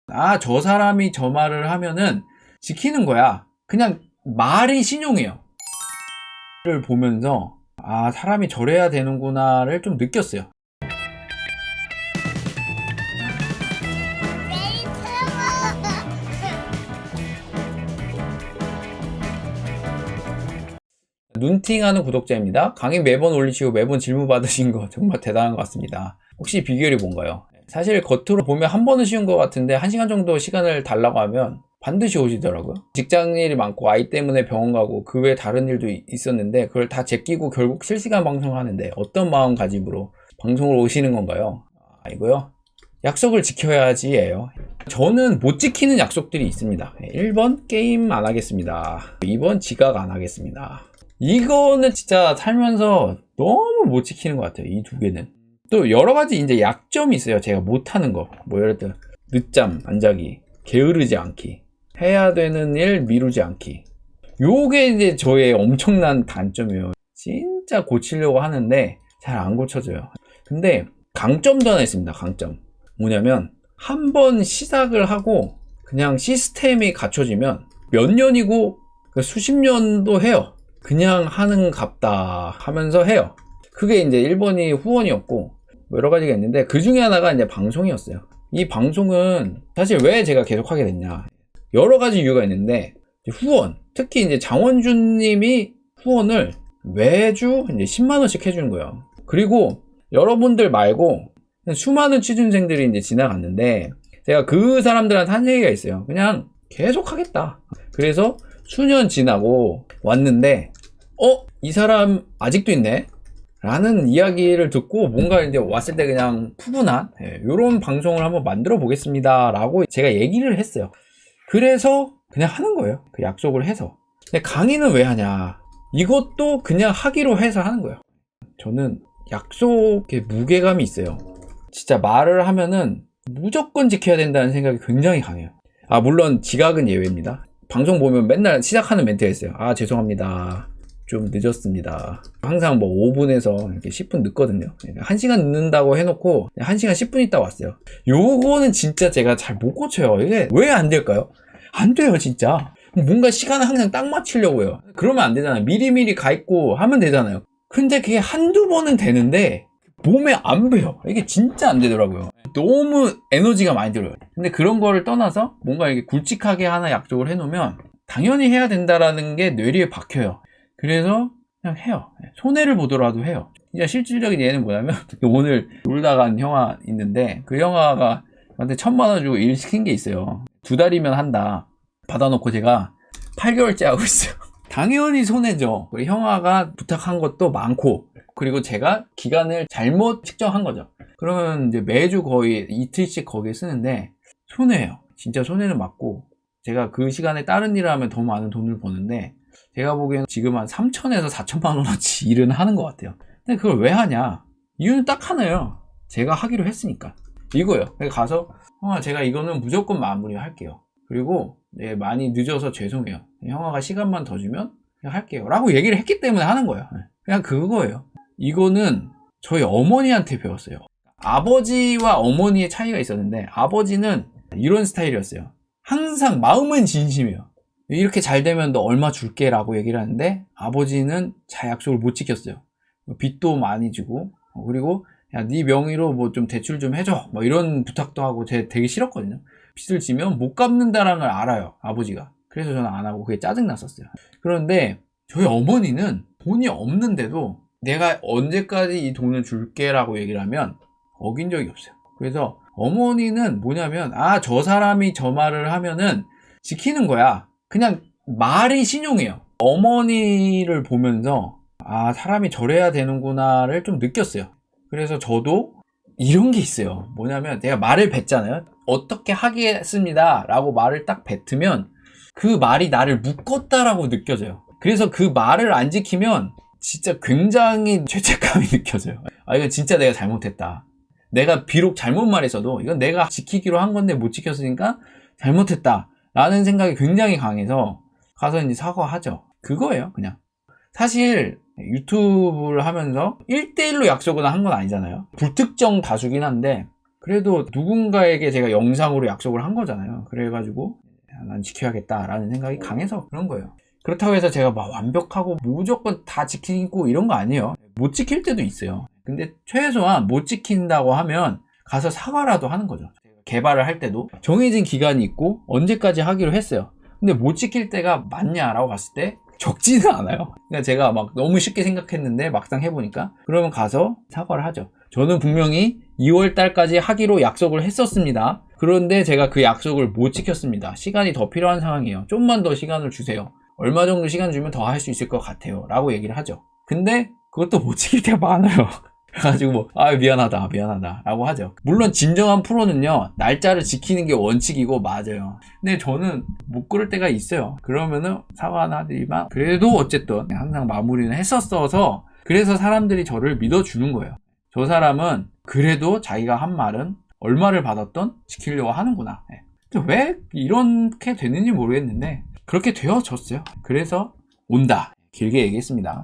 아, 저 사람이 저 말을 하면은 지키는 거야. 그냥 말이 신용이에요. 를 보면서 아, 사람이 저래야 되는구나를 좀 느꼈어요. 눈팅하는 구독자입니다. 강의 매번 올리시고 매번 질문 받으신 거 정말 대단한 것 같습니다. 혹시 비결이 뭔가요? 사실 겉으로 보면 한 번은 쉬운 것 같은데 1시간 정도 시간을 달라고 하면 반드시 오시더라고요. 직장일이 많고 아이 때문에 병원 가고 그 외에 다른 일도 있었는데 그걸 다 제끼고 결국 실시간 방송을 하는데 어떤 마음가짐으로 방송을 오시는 건가요? 아, 이거요? 약속을 지켜야지예요. 저는 못 지키는 약속들이 있습니다. 1번 게임 안 하겠습니다. 2번 지각 안 하겠습니다. 이거는 진짜 살면서 너무 못 지키는 것 같아요. 이 두 개는. 또 여러 가지 이제 약점이 있어요. 제가 못하는 거. 뭐 예를 들어 늦잠 안 자기, 게으르지 않기, 해야 되는 일 미루지 않기. 요게 이제 저의 엄청난 단점이에요. 진짜 고치려고 하는데 잘 안 고쳐져요. 근데 강점도 하나 있습니다. 강점. 뭐냐면 한 번 시작을 하고 그냥 시스템이 갖춰지면 몇 년이고 수십 년도 해요. 그냥 하는 갑다 하면서 해요. 그게 이제 1번이 후원이었고 여러 가지가 있는데 그 중에 하나가 이제 방송이었어요. 이 방송은 사실 왜 제가 계속 하게 됐냐, 여러 가지 이유가 있는데 후원, 특히 이제 장원준 님이 후원을 매주 이제 10만원씩 해주는 거예요. 그리고 여러분들 말고 수많은 취준생들이 이제 지나갔는데 제가 그 사람들한테 한 얘기가 있어요. 그냥 계속 하겠다. 그래서 수년 지나고 왔는데 이 사람 아직도 있네? 라는 이야기를 듣고 뭔가 이제 왔을 때 그냥 푸근한 이런 방송을 한번 만들어 보겠습니다 라고 제가 얘기를 했어요. 그래서 그냥 하는 거예요. 그 약속을 해서. 근데 강의는 왜 하냐, 이것도 그냥 하기로 해서 하는 거예요. 저는 약속에 무게감이 있어요. 진짜 말을 하면은 무조건 지켜야 된다는 생각이 굉장히 강해요. 아, 물론 지각은 예외입니다. 방송 보면 맨날 시작하는 멘트가 있어요. 아, 죄송합니다. 좀 늦었습니다. 항상 뭐 5분에서 이렇게 10분 늦거든요. 1시간 늦는다고 해놓고 1시간 10분 있다 왔어요. 요거는 진짜 제가 잘 못 고쳐요. 이게 왜 안 될까요? 안 돼요, 진짜. 뭔가 시간을 항상 딱 맞추려고 해요. 그러면 안 되잖아요. 미리미리 가 있고 하면 되잖아요. 근데 그게 한두 번은 되는데 몸에 안 배요. 이게 진짜 안 되더라고요. 너무 에너지가 많이 들어요. 근데 그런 거를 떠나서 뭔가 이렇게 굵직하게 하나 약속을 해놓으면 당연히 해야 된다라는 게 뇌리에 박혀요. 그래서 그냥 해요. 손해를 보더라도 해요. 진짜 실질적인 예는 뭐냐면 오늘 놀다 간 형아 있는데 그 형아가 저한테 1,000만원 주고 일 시킨 게 있어요. 2달이면 한다 받아놓고 제가 8개월째 하고 있어요. 당연히 손해죠. 우리 형아가 부탁한 것도 많고 그리고 제가 기간을 잘못 측정한 거죠. 그러면 이제 매주 거의 이틀씩 거기에 쓰는데 손해예요. 진짜 손해는 맞고 제가 그 시간에 다른 일을 하면 더 많은 돈을 버는데 제가 보기에는 지금 한 3천에서 4천만 원어치 일은 하는 것 같아요. 근데 그걸 왜 하냐? 이유는 딱 하나예요. 제가 하기로 했으니까. 이거예요. 가서 제가 이거는 무조건 마무리할게요. 그리고 많이 늦어서 죄송해요. 형아가 시간만 더 주면 그냥 할게요 라고 얘기를 했기 때문에 하는 거예요. 그냥 그거예요. 이거는 저희 어머니한테 배웠어요. 아버지와 어머니의 차이가 있었는데 아버지는 이런 스타일이었어요. 항상 마음은 진심이에요. 이렇게 잘 되면 너 얼마 줄게 라고 얘기를 하는데 아버지는 잘 약속을 못 지켰어요. 빚도 많이 주고 그리고 야, 네 명의로 뭐 좀 대출 좀 해줘 뭐 이런 부탁도 하고 제가 되게 싫었거든요. 빚을 지면 못 갚는다라는 걸 알아요, 아버지가. 그래서 저는 안 하고 그게 짜증났었어요. 그런데 저희 어머니는 돈이 없는데도 내가 언제까지 이 돈을 줄게 라고 얘기를 하면 어긴 적이 없어요. 그래서 어머니는 뭐냐면 아, 저 사람이 저 말을 하면은 지키는 거야. 그냥 말이 신용이에요. 어머니를 보면서 아, 사람이 저래야 되는구나를 좀 느꼈어요. 그래서 저도 이런 게 있어요. 뭐냐면 내가 말을 뱉잖아요. 어떻게 하겠습니다 라고 말을 딱 뱉으면 그 말이 나를 묶었다라고 느껴져요. 그래서 그 말을 안 지키면 진짜 굉장히 죄책감이 느껴져요. 아, 이거 진짜 내가 잘못했다. 내가 비록 잘못 말했어도 이건 내가 지키기로 한 건데 못 지켰으니까 잘못했다 라는 생각이 굉장히 강해서 가서 이제 사과하죠. 그거예요, 그냥. 사실 유튜브를 하면서 1대1로 약속을 한 건 아니잖아요. 불특정 다수긴 한데 그래도 누군가에게 제가 영상으로 약속을 한 거잖아요. 그래가지고 난 지켜야겠다라는 생각이 강해서 그런 거예요. 그렇다고 해서 제가 막 완벽하고 무조건 다 지키고 이런 거 아니에요. 못 지킬 때도 있어요. 근데 최소한 못 지킨다고 하면 가서 사과라도 하는 거죠. 개발을 할 때도 정해진 기간이 있고 언제까지 하기로 했어요. 근데 못 지킬 때가 많냐라고 봤을 때 적지는 않아요. 그러니까 제가 막 너무 쉽게 생각했는데 막상 해보니까 그러면 가서 사과를 하죠. 저는 분명히 2월 달까지 하기로 약속을 했었습니다. 그런데 제가 그 약속을 못 지켰습니다. 시간이 더 필요한 상황이에요. 좀만 더 시간을 주세요. 얼마 정도 시간 주면 더 할 수 있을 것 같아요. 라고 얘기를 하죠. 근데 그것도 못 지킬 때가 많아요. 그래가지고 뭐, 미안하다 라고 하죠. 물론 진정한 프로는요, 날짜를 지키는 게 원칙이고 맞아요. 근데 저는 못 그럴 때가 있어요. 그러면은 사과는 하지만 그래도 어쨌든 항상 마무리는 했었어서 그래서 사람들이 저를 믿어주는 거예요. 저 사람은 그래도 자기가 한 말은 얼마를 받았던 지키려고 하는구나. 왜 이렇게 되는지 모르겠는데 그렇게 되어졌어요. 그래서 온다. 길게 얘기했습니다.